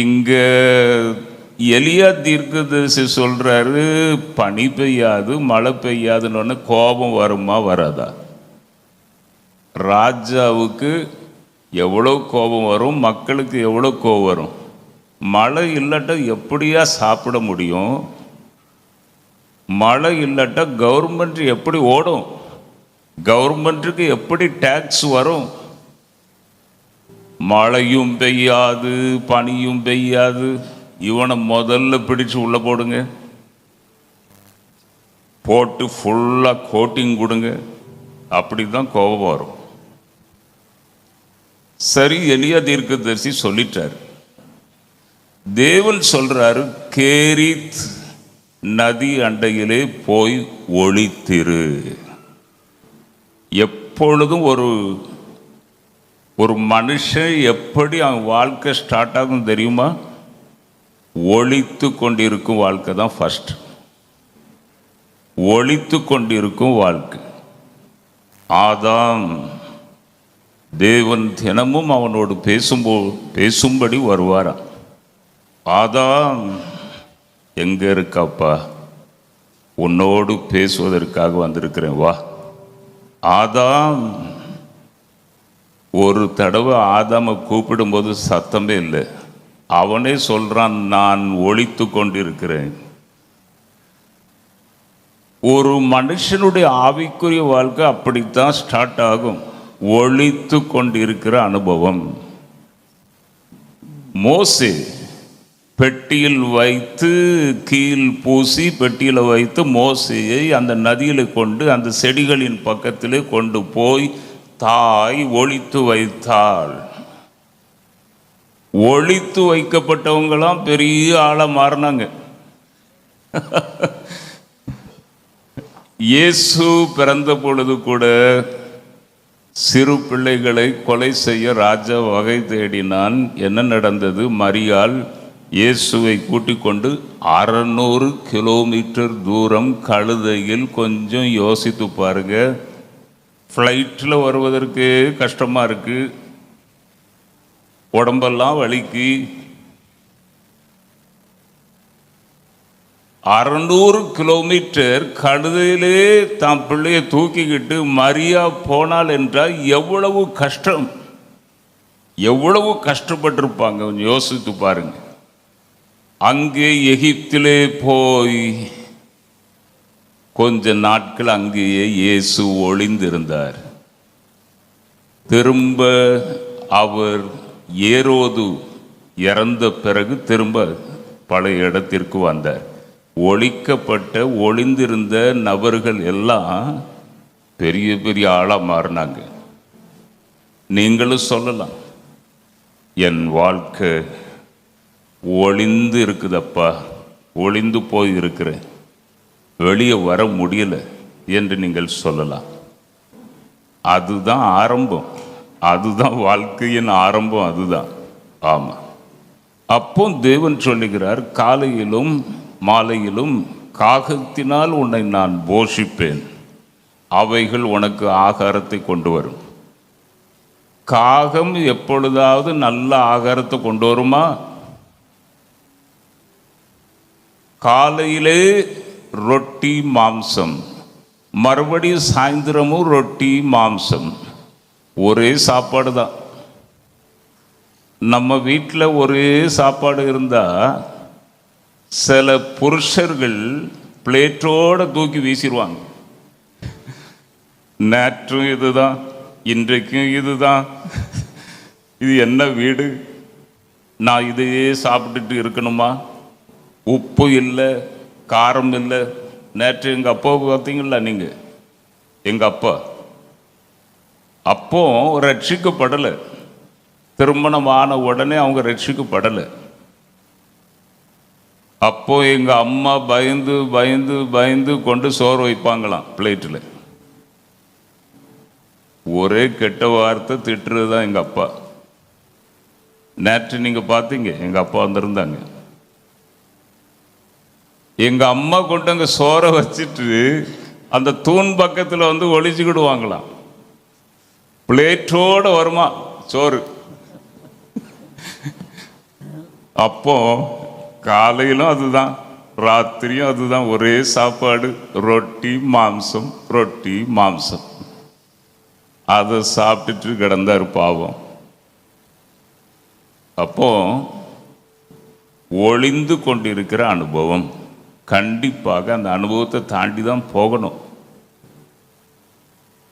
இங்க எலியா தீர்க்கதரிசி சொல்றாரு, பனி பெய்யாது மழை பெய்யாதுன்னு. கோபம் வருமா வராதா? ராஜாவுக்கு எவ்வளோ கோபம் வரும், மக்களுக்கு எவ்வளோ கோபம் வரும். மழை இல்லாட்ட எப்படியா சாப்பிட முடியும்? மழை இல்லாட்ட கவர்மெண்ட் எப்படி ஓடும்? கவர்மெண்ட்டுக்கு எப்படி டேக்ஸ் வரும்? மழையும் பெய்யாது பனியும் பெய்யாது. இவனை முதல்ல பிடிச்சு உள்ள போடுங்க, போட்டு ஃபுல்லாக கோட்டிங் கொடுங்க. அப்படி தான் கோபம் வரும். சரி, எலியா தீர்க்கதரிசி சொல்லிட்டார். தேவன் சொல்றாரு, கேரித் நதி அண்டையிலே போய் ஒளித்திரு. எப்பொழுதும் ஒரு மனுஷன் எப்படி அவன் வாழ்க்கை ஸ்டார்ட் ஆகும் தெரியுமா? ஒளித்து கொண்டிருக்கும் வாழ்க்கை தான் ஃபர்ஸ்ட். ஒளித்து கொண்டிருக்கும் வாழ்க்கை. ஆதாம் தேவன் தினமும் அவனோடு பேசும்படி வருவாராம். ஆதாம் எங்க இருக்காப்பா? உன்னோடு பேசுவதற்காக வந்திருக்கிறேன், வா. ஆதாம். ஒரு தடவை ஆதாமை கூப்பிடும்போது சத்தமே இல்லை. அவனே சொல்றான், நான் ஒளித்து கொண்டிருக்கிறேன். ஒரு மனுஷனுடைய ஆவிக்குரிய வாழ்க்கை அப்படித்தான் ஸ்டார்ட் ஆகும், ஒளித்து கொண்டிருக்கிற அனுபவம். மோசே பெட்டியில் வைத்து கீழ் பூசி பெட்டியில் வைத்து மோசையை அந்த நதியில் கொண்டு அந்த செடிகளின் பக்கத்திலே கொண்டு போய் தாய் ஒளித்து வைத்தாள். ஒளித்து வைக்கப்பட்டவங்களாம் பெரிய ஆளா மாறினாங்க. இயேசு பிறந்த பொழுது கூட சிறு பிள்ளைகளை கொலை செய்ய ராஜா வகை தேடினான். என்ன நடந்தது? மரியாள் இயேசுவை கூட்டிக் கொண்டு 600 கிலோமீட்டர் தூரம் கழுதையில். கொஞ்சம் யோசித்து பாருங்க, ஃப்ளைட்டில் வருவதற்கு கஷ்டமாக இருக்கு, உடம்பெல்லாம் வலிக்கு. 600 கிலோமீட்டர் கழுதையிலே தான் பிள்ளையை தூக்கிக்கிட்டு மரியா போனால் என்றால் எவ்வளவு கஷ்டம், எவ்வளவு கஷ்டப்பட்டிருப்பாங்க. கொஞ்சம் யோசித்து பாருங்க. அங்கே எகிப்திலே போய் கொஞ்ச நாட்கள் அங்கேயே இயேசு ஒளிந்திருந்தார். திரும்ப அவர் ஏரோது இறந்த பிறகு திரும்ப பழைய இடத்திற்கு வந்தார். ஒழிக்கப்பட்ட ஒளிந்திருந்த நபர்கள் எல்லாம் பெரிய பெரிய ஆளாக மாறினாங்க. நீங்களும் சொல்லலாம், என் வாழ்க்கை ஒளிந்து இருக்குதப்பா, ஒளிந்து போய் இருக்கிறேன், வெளியே வர முடியல என்று நீங்கள் சொல்லலாம். அதுதான் ஆரம்பம், அதுதான் வாழ்க்கையின் ஆரம்பம், அதுதான். ஆமாம். அப்போ தேவன் சொல்லுகிறார், காலையிலும் மாலையிலும் காகத்தினால் உன்னை நான் போஷிப்பேன், அவைகள் உனக்கு ஆகாரத்தை கொண்டு வரும். காகம் எப்பொழுதாவது நல்ல ஆகாரத்தை கொண்டு வருமா? காலையிலே ரொட்டி மாம்சம், மறுபடியும் சாயந்தரமும் ரொட்டி மாம்சம், ஒரே சாப்பாடு தான். நம்ம வீட்டில் ஒரே சாப்பாடு இருந்தால் சில புருஷர்கள் பிளேட்டோடு தூக்கி வீசிடுவாங்க. நேற்றும் இதுதான், இன்றைக்கும் இதுதான், இது என்ன வீடு, நான் இதையே சாப்பிட்டுட்டு இருக்கணுமா? உப்பு இல்லை, காரம் இல்லை. நேற்று எங்கள் அப்பாவுக்கு பார்த்தீங்களா நீங்கள்? எங்கள் அப்போ ரட்சிக்கப்படலை. திருமணமான உடனே அவங்க ரட்சிக்கப்படலை. அப்போ எங்கள் அம்மா பயந்து பயந்து பயந்து கொண்டு சோறு வைப்பாங்களாம் பிளேட்டில். ஒரே கெட்ட வார்த்தை திட்டுறது தான் எங்கள் அப்பா. நேற்று நீங்கள் பார்த்தீங்க, எங்கள் அப்பா வந்திருந்தாங்க. எங்கள் அம்மா கொண்டு அங்கே சோறை வச்சுட்டு அந்த தூண் பக்கத்தில் வந்து ஒளிச்சுக்கிடுவாங்களாம். பிளேட்டோடு வருமா சோறு. அப்போ காலையிலும் அதுதான், ராத்திரியும் அதுதான், ஒரே சாப்பாடு, ரொட்டி மாம்சம், ரொட்டி மாம்சம். அதை சாப்பிட்டுட்டு கிடந்தார் பாவம். அப்போ ஒளிந்து கொண்டிருக்கிற அனுபவம், கண்டிப்பாக அந்த அனுபவத்தை தாண்டி தான் போகணும்.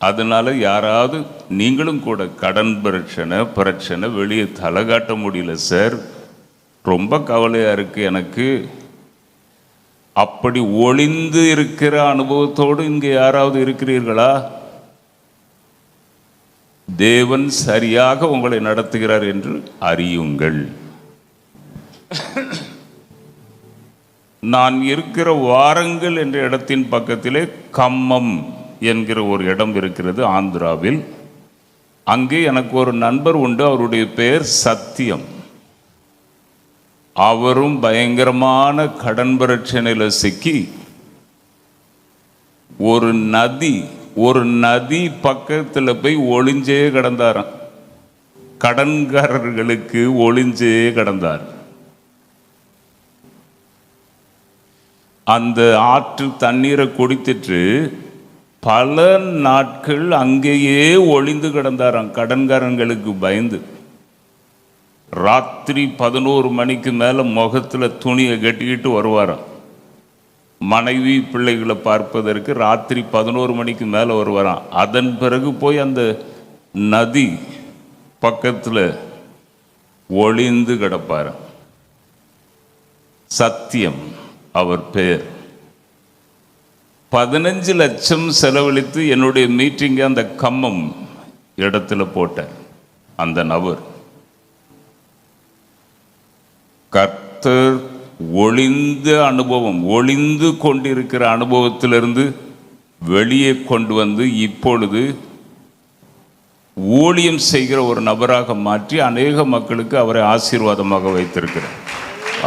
அதனால யாராவது, நீங்களும் கூட கடன் பிரச்சனை வெளியே தலை காட்ட முடியல சார், ரொம்ப கவலையா இருக்கு எனக்கு, அப்படி ஒளிந்து இருக்கிற அனுபவத்தோடு இங்கே யாராவது இருக்கிறீர்களா? தேவன் சரியாக உங்களை நடத்துகிறார் என்று அறியுங்கள். நான் இருக்கிற வாரங்கள் என்ற இடத்தின் பக்கத்திலே கம்மம் என்கிற ஒரு இடம் இருக்கிறது ஆந்திராவில். அங்கே எனக்கு ஒரு நண்பர் உண்டு, அவருடைய பெயர் சத்தியம். அவரும் பயங்கரமான கடன் பிரச்சனையில் சிக்கி ஒரு நதி பக்கத்தில் போய் ஒளிஞ்சே கிடந்தாராம். கடன்காரர்களுக்கு ஒளிஞ்சே கிடந்தார். அந்த ஆற்று தண்ணீரை குடித்துட்டு பல நாட்கள் அங்கேயே ஒளிந்து கிடந்தாராம், கடன்காரங்களுக்கு பயந்து. ராத்திரி 11 மணிக்கு மேலே முகத்தில் துணியை கட்டிக்கிட்டு வருவாராம். மனைவி பிள்ளைகளை பார்ப்பதற்கு ராத்திரி 11 மணிக்கு மேலே வருவாராம். அதன் பிறகு போய் அந்த நதி பக்கத்தில் ஒளிந்து கிடப்பாராம். சத்தியம் அவர் பெயர். 15 லட்சம் செலவழித்து என்னுடைய மீட்டிங்கை அந்த கம்மம் இடத்துல போட்டார் அந்த நபர். கர்த்தர் ஒளிந்த அனுபவம், ஒளிந்து கொண்டிருக்கிற அனுபவத்திலிருந்து வெளியே கொண்டு வந்து இப்பொழுது ஊழியம் செய்கிற ஒரு நபராக மாற்றி அநேக மக்களுக்கு அவரை ஆசீர்வாதமாக வைத்திருக்கிறார்.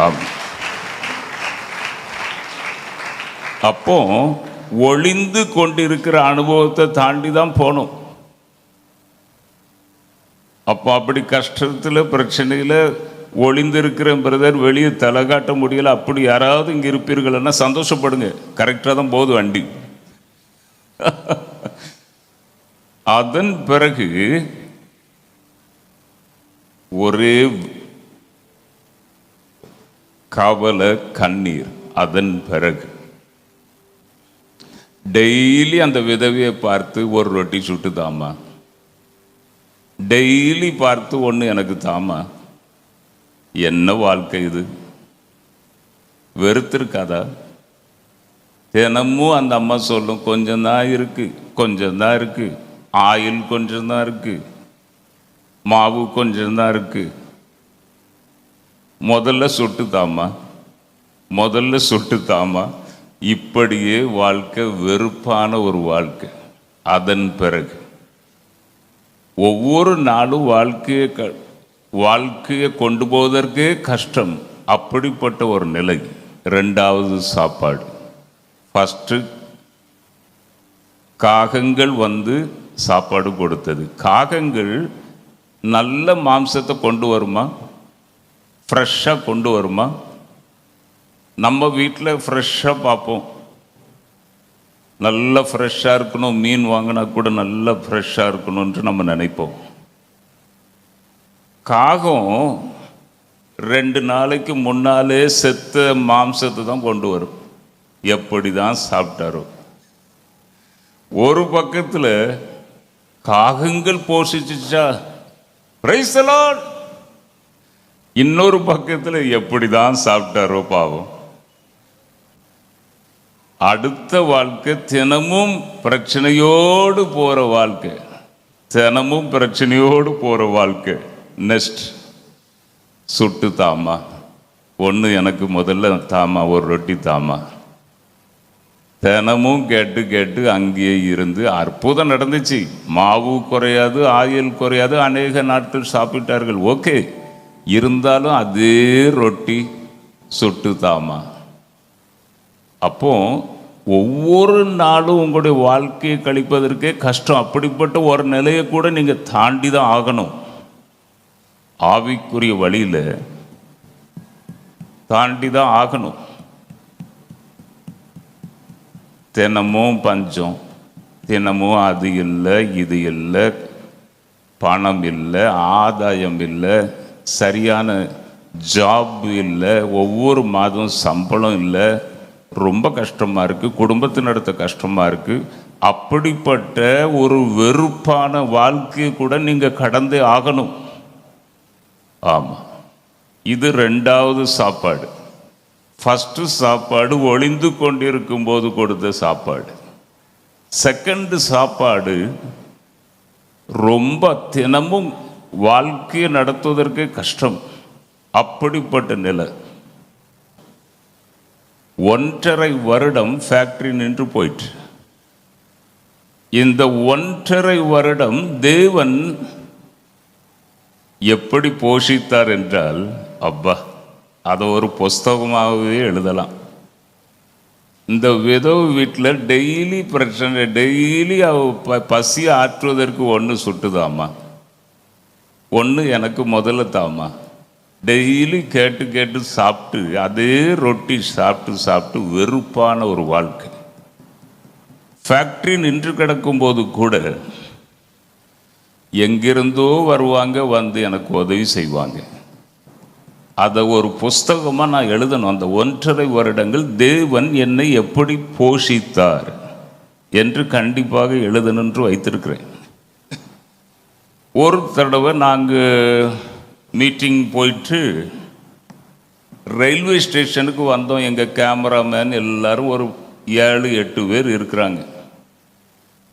ஆமாம். அப்போ ஒளிந்து கொண்டிருக்கிற அனுபவத்தை தாண்டி தான் போகணும். அப்போ அப்படி கஷ்டத்தில் பிரச்சனையில் ஒளிந்திருக்கிற பிரதர், வெளியே தலை காட்ட முடியல, அப்படி யாராவது இங்கே இருப்பீர்கள்னா சந்தோஷப்படுங்க, கரெக்டாக தான் போகுது வண்டி. அதன் பிறகு ஒரே கவலை கண்ணீர். அதன் பிறகு டெய்லி அந்த விதவையை பார்த்து ஒரு ரொட்டி சுட்டு தாமா, டெய்லி பார்த்து ஒன்று எனக்கு தாமா. என்ன வாழ்க்கை இது? வெறுத்திருக்காதா? தினமும் அந்த அம்மா சொல்லும், கொஞ்சம்தான் இருக்கு, கொஞ்சம்தான் இருக்கு, ஆயில் கொஞ்சம்தான் இருக்கு, மாவு கொஞ்சம்தான் இருக்கு, முதல்ல சுட்டு தாமா, முதல்ல சுட்டு தாமா. இப்படியே வாழ்க்கை வெறுப்பான ஒரு வாழ்க்கை. அதன் பிறகு ஒவ்வொரு நாளும் வாழ்க்கையை கொண்டு போவதற்கே கஷ்டம். அப்படிப்பட்ட ஒரு நிலை. 2வது சாப்பாடு. ஃபஸ்ட்டு காகங்கள் வந்து சாப்பாடு கொடுத்தது. காகங்கள் நல்ல மாம்சத்தை கொண்டு வருமா? ஃப்ரெஷ்ஷாக கொண்டு வருமா? நம்ம வீட்டில் ஃப்ரெஷ்ஷாக பார்ப்போம், நல்லா ஃப்ரெஷ்ஷாக இருக்கணும், மீன் வாங்கினா கூட நல்லா ஃப்ரெஷ்ஷாக இருக்கணும்னு நம்ம நினைப்போம். காகம் 2 நாளைக்கு முன்னாலே செத்த மாம்சத்தை தான் கொண்டு வரும். எப்படி தான் சாப்பிட்டாரோ. ஒரு பக்கத்தில் காகங்கள் போஷிச்சா பிரைஸ் தி லார்ட், இன்னொரு பக்கத்தில் எப்படி தான் சாப்பிட்டாரோ பாவம். அடுத்த வாழ்க்கை தினமும் பிரச்சனையோடு போகிற வாழ்க்கை, தினமும் பிரச்சனையோடு போகிற வாழ்க்கை. நெக்ஸ்ட் சுட்டு தாமா, ஒன்று எனக்கு முதல்ல தாமா, ஒரு ரொட்டி தாமா. தினமும் கேட்டு கேட்டு அங்கேயே இருந்து அற்புதம் நடந்துச்சு. மாவு குறையாது, ஆயில் குறையாது, அநேக நாட்கள் சாப்பிட்டார்கள். ஓகே, இருந்தாலும் அதே ரொட்டி சுட்டு தாமா. அப்போ ஒவ்வொரு நாளும் உங்களுடைய வாழ்க்கையை கழிப்பதற்கே கஷ்டம். அப்படிப்பட்ட ஒரு நிலையை கூட நீங்கள் தாண்டி தான் ஆகணும். ஆவிக்குரிய வழியில் தாண்டி தான் ஆகணும். தினமும் பஞ்சம், தினமும் அது இல்லை இது இல்லை, பணம் இல்லை, ஆதாயம் இல்லை, சரியான ஜாப் இல்லை, ஒவ்வொரு மாதம் சம்பளம் இல்லை, ரொம்ப கஷ்டமாக இருக்குது, குடும்பத்தை நடத்த கஷ்டமாக இருக்குது. அப்படிப்பட்ட ஒரு வெறுப்பான வாழ்க்கையை கூட நீங்கள் கடந்தே ஆகணும். ஆமாம், இது 2வது சாப்பாடு. ஃபஸ்ட்டு சாப்பாடு ஒளிந்து கொண்டிருக்கும் போது கொடுத்த சாப்பாடு. செகண்ட் சாப்பாடு ரொம்ப தினமும் வாழ்க்கையை நடத்துவதற்கு கஷ்டம், அப்படிப்பட்ட நிலை. 1.5 வருடம் ஃபேக்டரி நின்று போயிட்டு, இந்த 1.5 வருடம் தேவன் எப்படி போஷித்தார் என்றால், அப்பா, அதை ஒரு புஸ்தகமாகவே எழுதலாம். இந்த விதவு வீட்டில் டெய்லி பிரச்சனை, டெய்லி பசி ஆற்றுவதற்கு ஒன்று சுட்டுதாம்மா, ஒன்று எனக்கு முதல்ல தாம்மா. டெய்லி கேட்டு கேட்டு சாப்பிட்டு, அதே ரொட்டி சாப்பிட்டு சாப்பிட்டு வெறுப்பான ஒரு வாழ்க்கை. ஃபேக்ட்ரி நின்று கிடக்கும்போது கூட எங்கிருந்தோ வருவாங்க, வந்து எனக்கு உதவி செய்வாங்க. அதை ஒரு புஸ்தகமாக நான் எழுதணும். அந்த 1.5 வருடங்கள் தேவன் என்னை எப்படி போஷித்தார் என்று கண்டிப்பாக எழுதணுன்று வைத்திருக்கிறேன். ஒரு தடவை நாங்கள் மீட்டிங் போயிட்டு ரயில்வே ஸ்டேஷனுக்கு வந்தோம். எங்கள் கேமராமேன் எல்லாரும் ஒரு 7-8 பேர் இருக்கிறாங்க.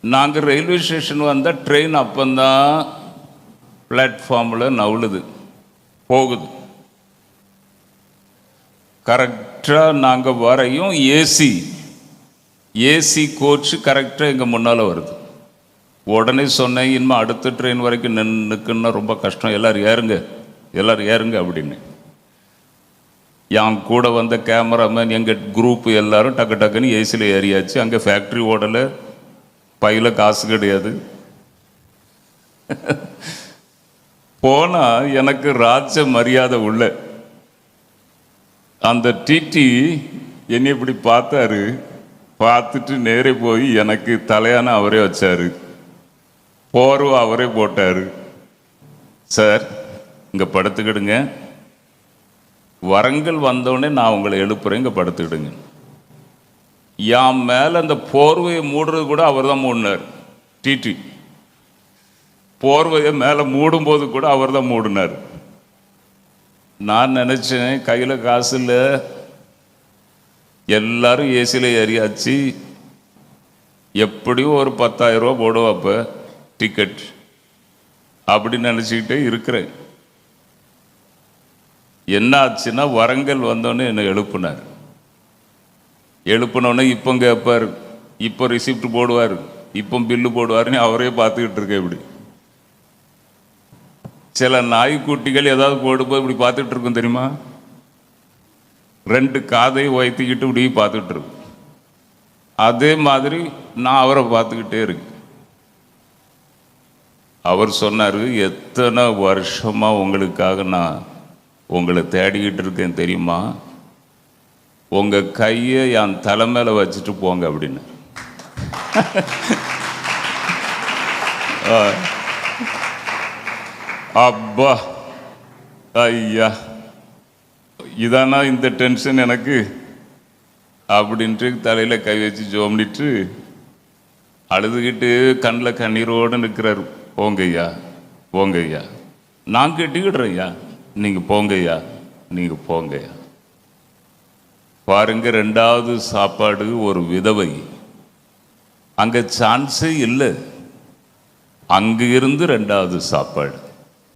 நாங்கள் ரயில்வே ஸ்டேஷன் வந்தால் ட்ரெயின் அப்போந்தான் பிளாட்ஃபார்மில் நவுளுது போகுது. கரெக்டாக நாங்கள் வரையும் ஏசி கோச் கரெக்டாக எங்கள் முன்னால் வருது. உடனே சொன்னேன், இனிமேல் அடுத்த ட்ரெயின் வரைக்கும் நின்றுக்குன்னா ரொம்ப கஷ்டம், எல்லோரும் ஏறுங்க அப்படின்னு. என் கூட வந்த கேமராமேன், எங்கள் குரூப்பு எல்லாரும் டக்கு டக்குன்னு ஏசியில் ஏறியாச்சு. அங்கே ஃபேக்ட்ரி ஓடலை, பையில் காசு கிடையாது. போனால் எனக்கு ராஜ மரியாதை உள்ள அந்த டிடி என்னை இப்படி பார்த்தாரு. பார்த்துட்டு நேரே போய் எனக்கு தலையான அவரே வச்சார், போர்வை அவரே போட்டார். சார், இங்கே படுத்துக்கிடுங்க, வரங்கள் வந்தோடனே நான் உங்களை எழுப்புறேன், இங்கே படுத்துக்கிடுங்க. என் மேலே அந்த போர்வையை மூடுறது கூட அவர் தான் மூடினார். டிடி போர்வையை மேலே மூடும்போது கூட அவர் தான் மூடினார். நான் நினச்சேன், கையில் காசு இல்லை, எல்லாரும் ஏசியில் ஏறியாச்சு, எப்படியும் ஒரு 10,000 ரூபா போடுவாப்ப டிக்கெட் அப்படின்னு நினச்சிக்கிட்டே இருக்கிறேன். என்ன ஆச்சுன்னா, வரங்கள் வந்தோடனே என்னை எழுப்பினோடனே இப்போ கேட்பார், இப்போ ரிசிப்ட் போடுவார், இப்போ பில்லு போடுவார்னு அவரே பார்த்துக்கிட்டு இருக்கேன். இப்படி சில நாய்க்குட்டிகள் ஏதாவது போடும்போது இப்படி பார்த்துட்டு இருக்கும் தெரியுமா, 2 காதையை வைத்துக்கிட்டு இப்படி பார்த்துட்டு இருக்கும். அதே மாதிரி நான் அவரை பார்த்துக்கிட்டே இருக்கேன். அவர் சொன்னார், எத்தனை வருஷமாக உங்களுக்காக நான் உங்களை தேடிக்கிட்டு இருக்கேன் தெரியுமா, உங்கள் கையை என் தலை மேலே வச்சுட்டு போங்க அப்படின்னு. அப்பா, ஐயா, இதானா இந்த டென்ஷன் எனக்கு அப்படின்ட்டு தலையில் கை வச்சு ஜோம்னிட்டு அழுதுகிட்டு கண்ணில் கண்ணீரோடு நிற்கிறாரு. போங்கய்யா, போங்கய்யா, நான் கட்டிக்கிடுறேன் ஐயா, நீங்கள் போங்கய்யா, நீங்கள் போங்கய்யா. பாருங்க, 2வது சாப்பாடு ஒரு விதவை. அங்கே சான்ஸே இல்லை, அங்கே இருந்து 2வது சாப்பாடு.